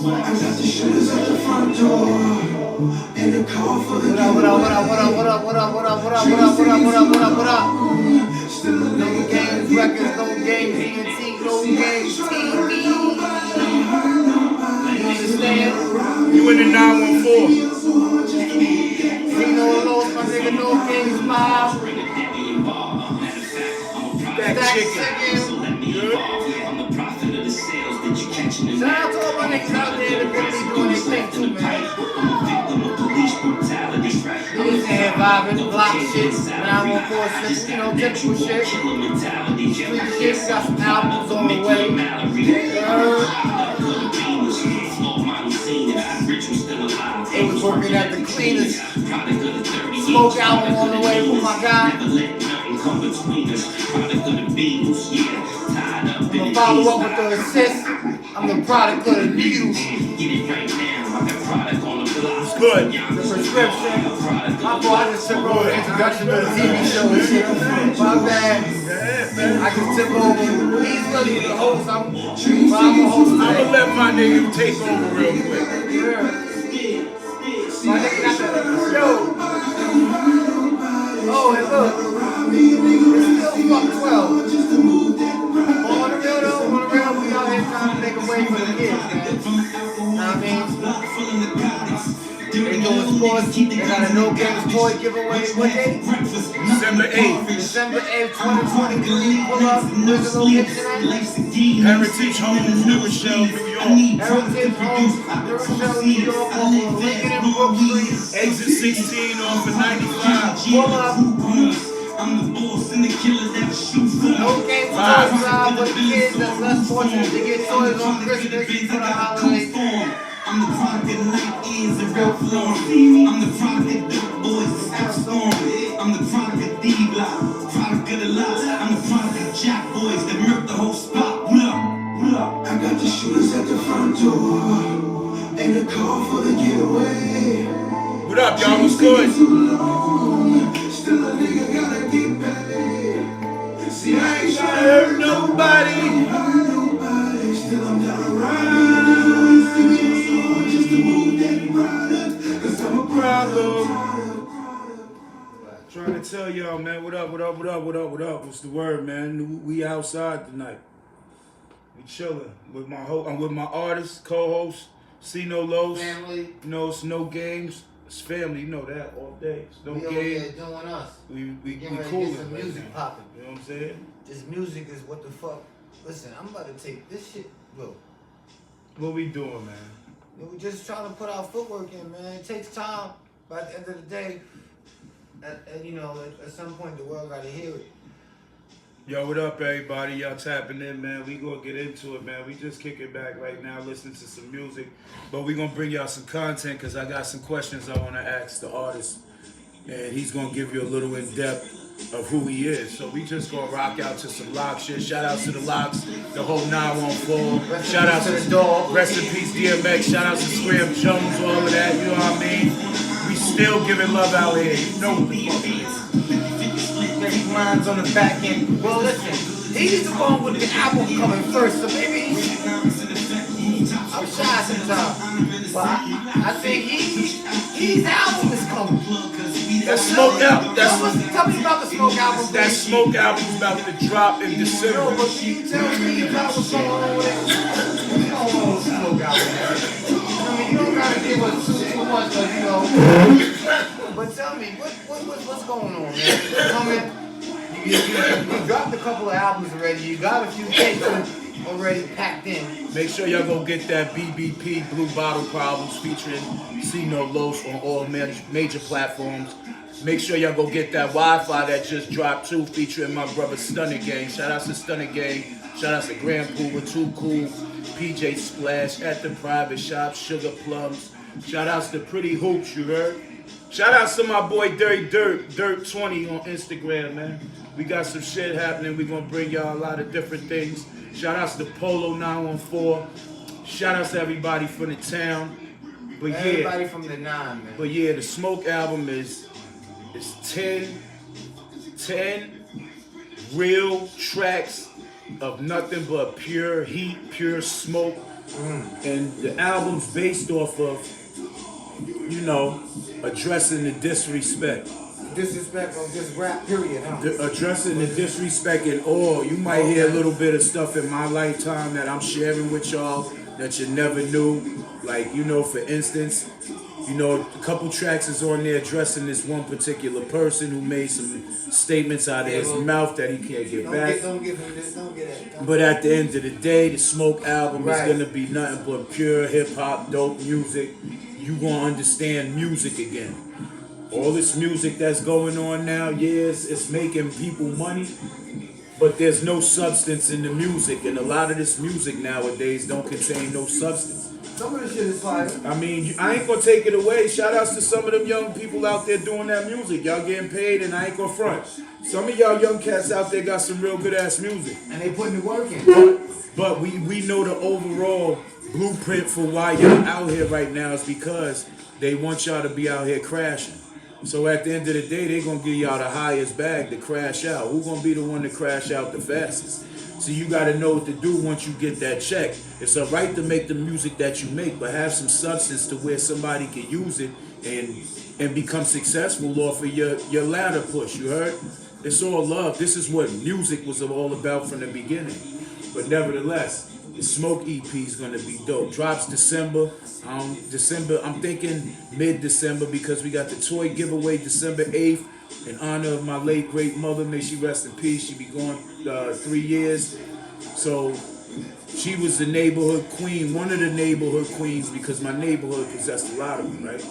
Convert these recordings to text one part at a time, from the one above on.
I got the shooters at the front door. And the call for the What up? No Games Records, No Games ENT, No Games TV. You understand? You in the 914. See no lows, my nigga, No Games Live. That chicken. Shout out to all my niggas out there that really doing their thing too, man. Niggas here vibing, block shit, 914 shit, you know, typical shit. Street shit, we got some albums on the way. They was working at the cleaners. Smoke album on the way for my guy. I'm gonna follow up with the assist. I'm the product of the needles. It's good. The prescription. My boy, I just took over the introduction of the TV show and shit. My bad. I just took over. He's really the host. I'm a host today. I'm gonna let my nigga take over real quick. My nigga got the yo. Oh, and look. It's still fuck 12. On the real though, we out here trying to make a way for the kids, man. Know what I mean? They doing sports, they got a No Games toy giveaway. What date? December 8th. December 8th, 2020. Pull up, where's the location at? Heritage Homes, New Rochelle, New York. Heritage Homes, New Rochelle, New York, off of Lincoln and Brook Street. Exit 16 off of 95. Pull up. I'm the boss and the killer that shoots. No Games toy drive for the kids that's less fortunate to get toys on Christmas for the holidays. I'm the product of night ends and real form. I'm the product of dope boys that storm. I'm the product of D-Block, product of the lots. I'm the product of Jack boys that murk the whole spot. What up? I got the shooters at the front door and the call for the getaway. What up, y'all? What's good? Still a nigga gotta get paid. See, I ain't trying to Hurt nobody. Still I'm down to ride. Just to move that product, 'cause I'm a Problem. Trying to tell y'all, man, what up? What's the word, man? We outside tonight. We chilling with my I'm with my artist, co-host, See No Lows. Family. You know, it's No Games. It's family, you know that all day. It's No We over here Games. doing us. We Getting ready to cool get some music popping. You know what I'm saying? This music is what the fuck. Listen, I'm about to take this shit, bro. What we doing, man? We just trying to put our footwork in, man. It takes time, but at the end of the day, at some point the world gotta hear it. Yo, what up, everybody? Y'all tapping in, man. We gonna get into it, man. We just kicking back right now, listening to some music. But we gonna bring y'all some content, because I got some questions I want to ask the artist. And he's gonna give you a little in-depth of who he is. So we just gonna rock out to some lock shit. Shout out to the locks, the whole 914. Shout out to the dog. Rest in peace, DMX. Shout out to Scram Jones, all of that. You know what I mean? We still giving love out here. You know what the fuck it is. Minds on the back end. Well, listen, he's the one with the album coming first, so maybe I'm shy sometimes. But I think his album is coming. That Smoke album. Tell me about the Smoke album. That Smoke album's about to drop in December. No, but can you tell me about what's going on with it? What's going on with the Smoke album? I mean, you don't gotta give us too much, but you know. But tell me, what's going on, man? You dropped a couple of albums already. You got a few tapes already packed in. Make sure y'all go get that BBP Blue Bottle Problems featuring See No Lows on all major platforms. Make sure y'all go get that Wi-Fi that just dropped too, featuring my brother Stunner Gang. Shout out to Stunner Gang. Shout out to Grand Pooba, Too Cool, PJ Splash, At the Private Shop, Sugar Plums. Shout outs to Pretty Hoops, you heard? Shout outs to my boy Dirty Dirt 20 on Instagram, man. We got some shit happening. We're gonna bring y'all a lot of different things. Shout outs to Polo 914. Shout outs to everybody from the town. But everybody from the 9, man. But yeah, the Smoke album is 10 real tracks of nothing but pure heat, pure smoke, And the album's based off of, you know, addressing the disrespect. Disrespect of this rap period, huh? Addressing the disrespect and all. You might hear a little bit of stuff in my lifetime that I'm sharing with y'all that you never knew. Like, you know, for instance, you know, a couple tracks is on there addressing this one particular person who made some statements out of his mouth that he can't get back. Don't give him this, don't get that. But at the end of the day, the Smoke album Right. is gonna be nothing but pure hip hop, dope music. You gonna understand music again. All this music that's going on now, yes, it's making people money, but there's no substance in the music, and a lot of this music nowadays don't contain no substance. Some of the shit is fire. I mean, I ain't gonna take it away. Shout outs to some of them young people out there doing that music. Y'all getting paid, and I ain't gonna front. Some of y'all young cats out there got some real good ass music. And they putting the work in. But we know the overall blueprint for why y'all out here right now is because they want y'all to be out here crashing. So at the end of the day, they gonna give y'all the highest bag to crash out. Who gonna be the one to crash out the fastest? So you gotta know what to do once you get that check. It's a right to make the music that you make, but have some substance to where somebody can use it and become successful off of your ladder push. You heard? It's all love. This is what music was all about from the beginning. But nevertheless, the Smoke EP is gonna be dope. Drops December. I'm thinking mid-December because we got the toy giveaway December 8th in honor of my late great mother. May she rest in peace. She be gone 3 years. So she was the neighborhood queen, one of the neighborhood queens, because my neighborhood possessed a lot of them, right?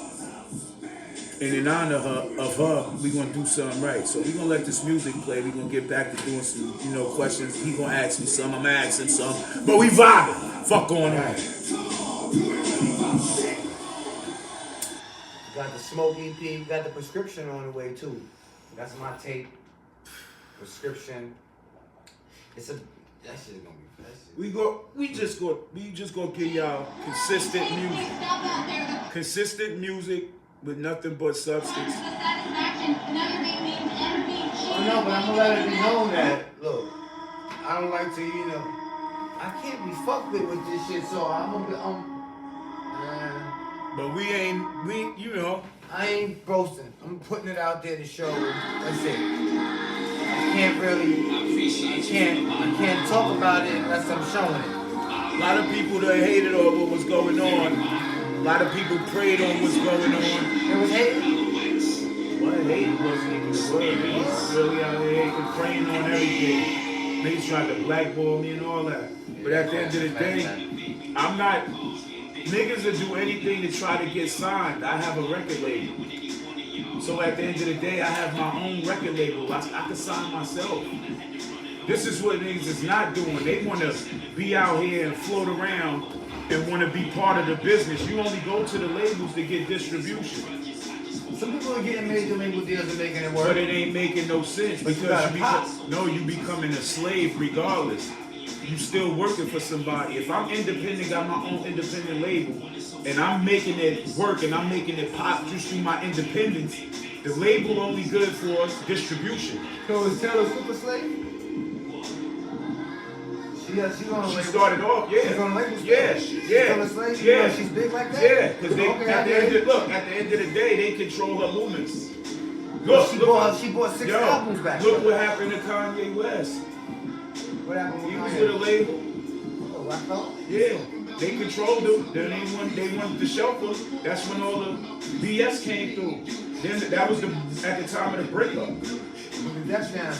And in honor of her, we gonna do something right. So we gonna let this music play. We gonna get back to doing some, you know, questions. He gonna ask me some, I'm asking some, but we vibing. Fuck going on. We got the Smoke EP, we got the Prescription on the way too. That's my tape. Prescription. That shit is gonna be that shit. We just gonna give y'all consistent music with nothing but substance. Oh no, but I'm gonna let it be known that, look, I don't like to, you know, I can't be fucked with this shit, so I'm gonna be, But you know. I ain't boasting. I'm putting it out there to show. That's it. I can't talk about it unless I'm showing it. A lot of people that hated on what was going on. A lot of people prayed on what's going on. It was hating? Well, hating wasn't even the word. They was really out there hating, praying on everything. They tried to blackball me and all that. But at the end of the day, I'm not. Niggas will do anything to try to get signed. I have a record label. So at the end of the day, I have my own record label. I can sign myself. This is what niggas is not doing. They want to be out here and float around and want to be part of the business. You only go to the labels to get distribution. Some people are getting major label deals and making it work. But it ain't making no sense But you because gotta you becoming a slave regardless. You still working for somebody. If I'm independent, got my own independent label, and I'm making it work and I'm making it pop just through my independence, the label only good for distribution. So is Taylor Super Slave? She's on a label. She started off, yeah. She's on a label. Yeah, She's yeah. on a slave. Yeah. She's big like that. Yeah, because Okay, at the end of the day, they control her movements. She bought 6 albums back. Look what happened to Kanye West. What happened with He was Kanye? with a label. Oh, Rockefeller? Yeah, they controlled him. Then they wanted to shelter. That's when all the BS came through. Then that was at the time of the breakup. Def Jam.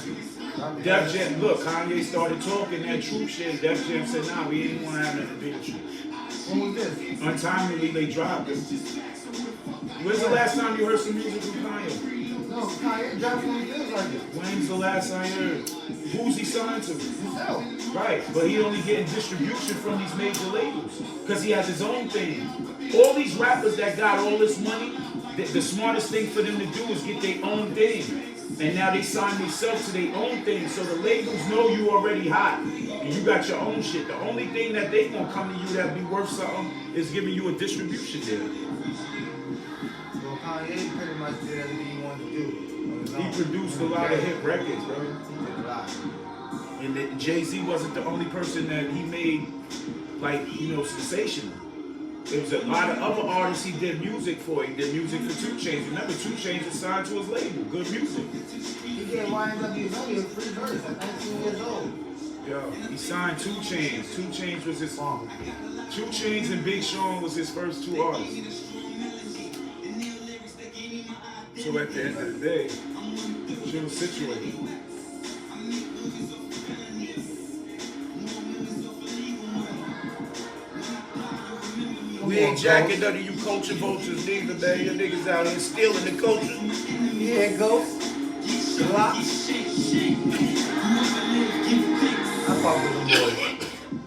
Def Jam, look, Kanye started talking that truth shit. Def Jam said, nah, we ain't want to have nothing to do with you. When was this? Untimely, they dropped it. When's the last time you heard some music from Kanye? No, Kanye dropped when he feels like it. When's the last time you heard? Who's he signed to? Himself. Right, but he only getting distribution from these major labels because he has his own thing. All these rappers that got all this money, the smartest thing for them to do is get their own thing. And now they sign themselves to their own thing, so the labels know you already hot and you got your own shit. The only thing that they gonna come to you that be worth something is giving you a distribution deal. So Kanye pretty much did everything he wanted to do. He produced a lot of hit records, bro. He did a lot. And Jay-Z wasn't the only person that he made like, sensational. There was a lot of other artists he did music for. He did music for 2 Chainz. Remember, 2 Chainz is signed to his label, Good Music. He did YNW only a free verse at 19 years old. Yeah, he signed 2 Chainz. 2 Chainz was his song. 2 Chainz and Big Sean was his first 2 artists. So at the end of the day, she was situated. We ain't jacking none of you culture vultures neither, man. Your niggas out here stealing the culture. Yeah, Ghost. Block. I fuck with them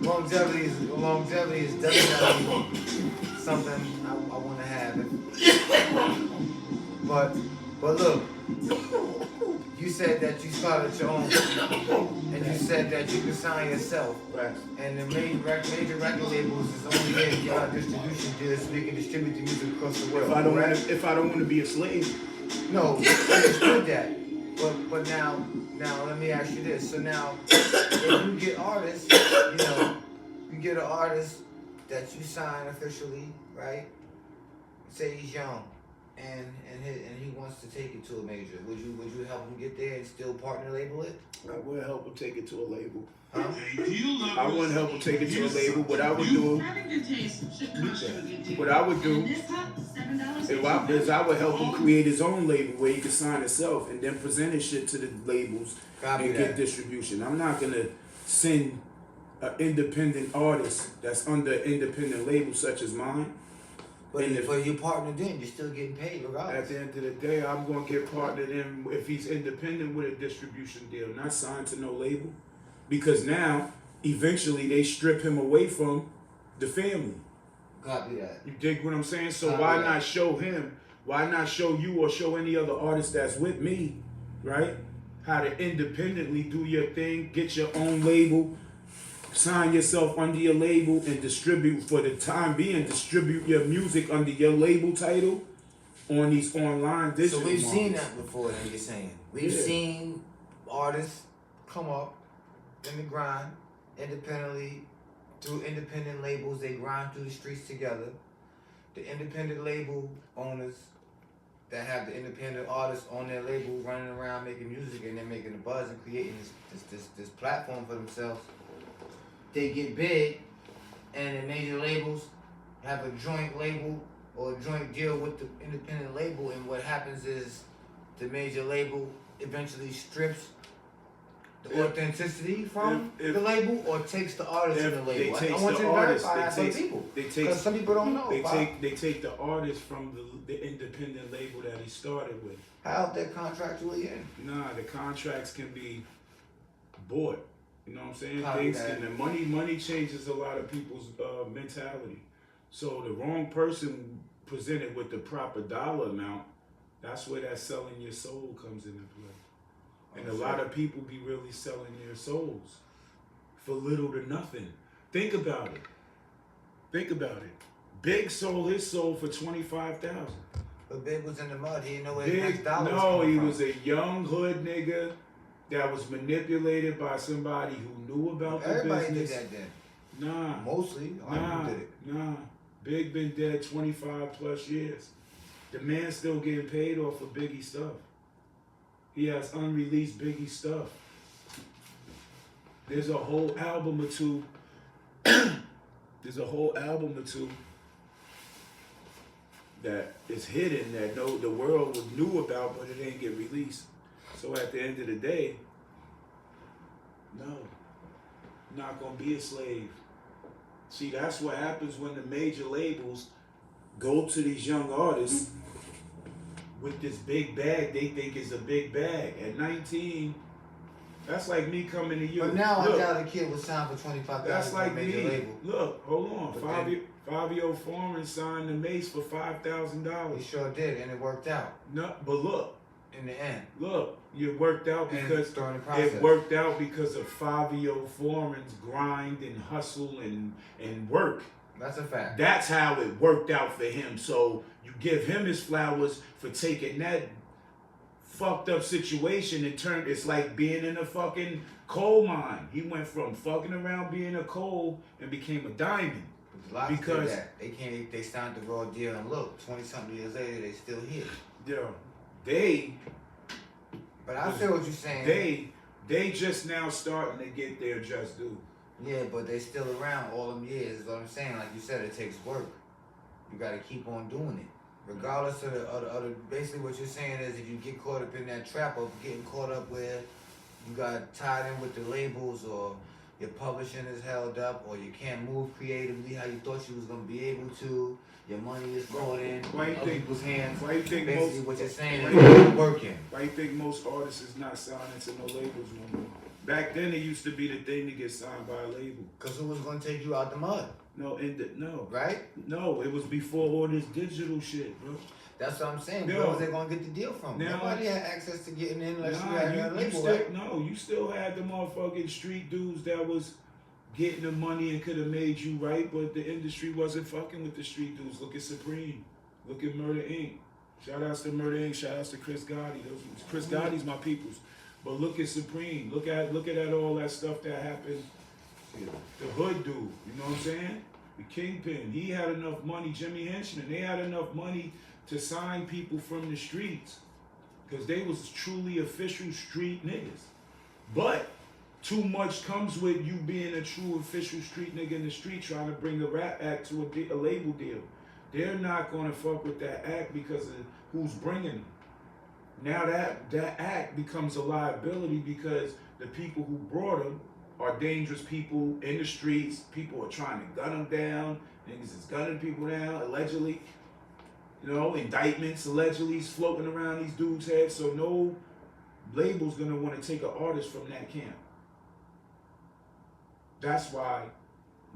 boys. Longevity is definitely something I want to have. But look, you said that you started your own, and you said that you could sign yourself. Right. And the major record labels is only getting y'all distribution deals so they can distribute the music across the world. If I don't want to be a slave. No, I understood that. But now let me ask you this. So now, if you get artists, you get an artist that you sign officially, right? Say he's young, and he wants to take it to a major. Would you help him get there and still partner label it? I would help him take it to a label. Huh? I wouldn't help him take it to a label. What I would do, is I would help him create his own label where he could sign himself and then present his shit to the labels and get distribution. I'm not gonna send an independent artist that's under an independent label such as mine. But if you partnered in, you're still getting paid regardless. At the end of the day, I'm gonna get partnered in if he's independent with a distribution deal, not signed to no label. Because now, eventually, they strip him away from the family. Copy that. You dig what I'm saying? So why not show him? Why not show you or show any other artist that's with me, right? How to independently do your thing, get your own label, sign yourself under your label, and distribute for the time being. Distribute your music under your label title on these online digital. So we've seen that before. Then you're saying we've seen artists come up in the grind independently through independent labels. They grind through the streets together. The independent label owners that have the independent artists on their label running around making music and they're making a buzz and creating this platform for themselves. They get big, and the major labels have a joint label or a joint deal with the independent label, and what happens is the major label eventually strips the authenticity from the label or takes the artist in the label. I want you to verify that for people, because some people don't know. They take the artist from the independent label that he started with. How they're contractually in? Nah, the contracts can be bought. You know what I'm saying? Copy Things that. can, money changes a lot of people's mentality. So the wrong person presented with the proper dollar amount, that's where that selling your soul comes into play. And a lot of people be really selling their souls for little to nothing. Think about it. Big sold his soul for $25,000. But Big was in the mud. He didn't know where his next dollar was No, coming he from. was a young hood nigga that was manipulated by somebody who knew about the Everybody business. did that then. Nah. Mostly. Who did it? Nah. Big been dead 25 plus years. The man still getting paid off of Biggie stuff. He has unreleased Biggie stuff. There's a whole album or two. That is hidden that the world knew about, but it ain't get released. So at the end of the day, no, not gonna be a slave. See, that's what happens when the major labels go to these young artists with this big bag they think is a big bag. At 19, that's like me coming to you. But now I got a kid was signed for $25,000 That's like for a major me. label. Look, hold on. But Fabio Foreign signed the Mace for $5,000. He sure did, and it worked out No, but look, in the end. Look, it worked out because during the process. it worked out because of Fabio Foreman's grind and hustle and work. That's a fact. That's how it worked out for him. So you give him his flowers for taking that fucked up situation. It's like being in a fucking coal mine. He went from fucking around being a coal and became a diamond. A lot because that. They signed the raw deal and look, 20-something years later, they still here. Yeah. But I feel what you're saying. They just now starting to get their just due. Yeah, but they still around all them years, is what I'm saying. Like you said, it takes work. You gotta keep on doing it. Regardless of the other, basically what you're saying is if you get caught up in that trap of getting caught up where you got tied in with the labels or your publishing is held up or you can't move creatively how you thought you was gonna be able to, your money is caught in other people's hands. Why you think basically most, what you're saying is working. Why you think most artists is not signing to no labels no more? Back then it used to be the thing to get signed by a label. Cause who was gonna take you out the mud? No, no. Right? No, it was before all this digital shit, bro. That's what I'm saying. Where was they gonna get the deal from? Now, nobody had access to getting in unless you had a label, right? No, you still had the motherfucking street dudes that was getting the money and could have made you right, but the industry wasn't fucking with the street dudes. Look at Supreme. Look at Murder Inc. Shout outs to Murder Inc. Shout outs to Chris Gotti. Chris Gotti's my peoples. But look at Supreme. Look at all that stuff that happened. The hood dude, you know what I'm saying? The Kingpin. He had enough money. Jimmy Henchman. They had enough money to sign people from the streets because they was truly official street niggas. But too much comes with you being a true official street nigga in the street trying to bring a rap act to a label deal. They're not going to fuck with that act because of who's bringing them. Now that act becomes a liability because the people who brought them are dangerous people in the streets. People are trying to gun them down. Niggas is gunning people down, allegedly. You know, indictments allegedly floating around these dudes' heads. So no label's gonna want to take an artist from that camp. That's why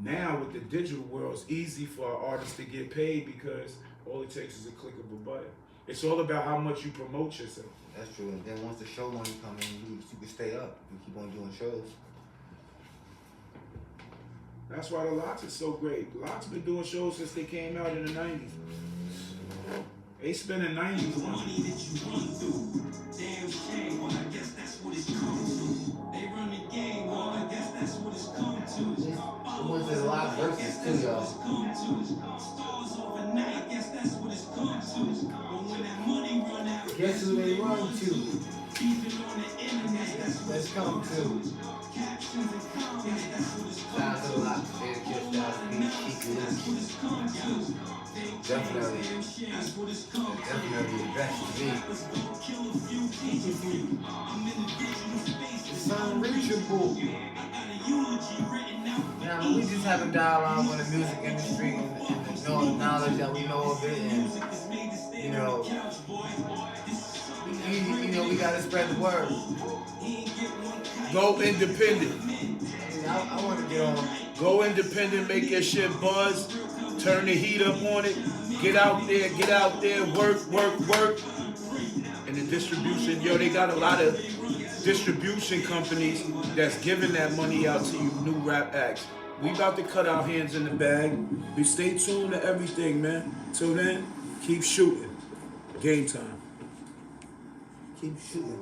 now with the digital world, it's easy for an artist to get paid because all it takes is a click of a button. It's all about how much you promote yourself. That's true. And then once the show money comes in, you can stay up. You keep on doing shows. That's why the Lots is so great. Lots been doing shows since they came out in the 90s. They spent the 90s on money that you run through. Damn shame, well, I guess that's what it's come to. They run the game, well, I guess that's what it's come to. It was a lot of verses too, y'all. Stars overnight, I guess that's what it's come to. But when that money run out, guess who they run to? Even on the internet, that's what Let's come to. captions and comments, that's what it's come Sounds a lot. Jada Kiss, keep it in. Definitely the best to me. It's unreachable. Now, we just have a dialogue on the music industry and the knowledge that we know of it, and you know, we gotta spread the word. Go independent. I want to get on. Go independent, make your shit buzz, turn the heat up on it, get out there, work. And the distribution, they got a lot of distribution companies that's giving that money out to you new rap acts. We about to cut our hands in the bag. We stay tuned to everything, man. Till then, keep shooting. Game time. Keep shooting.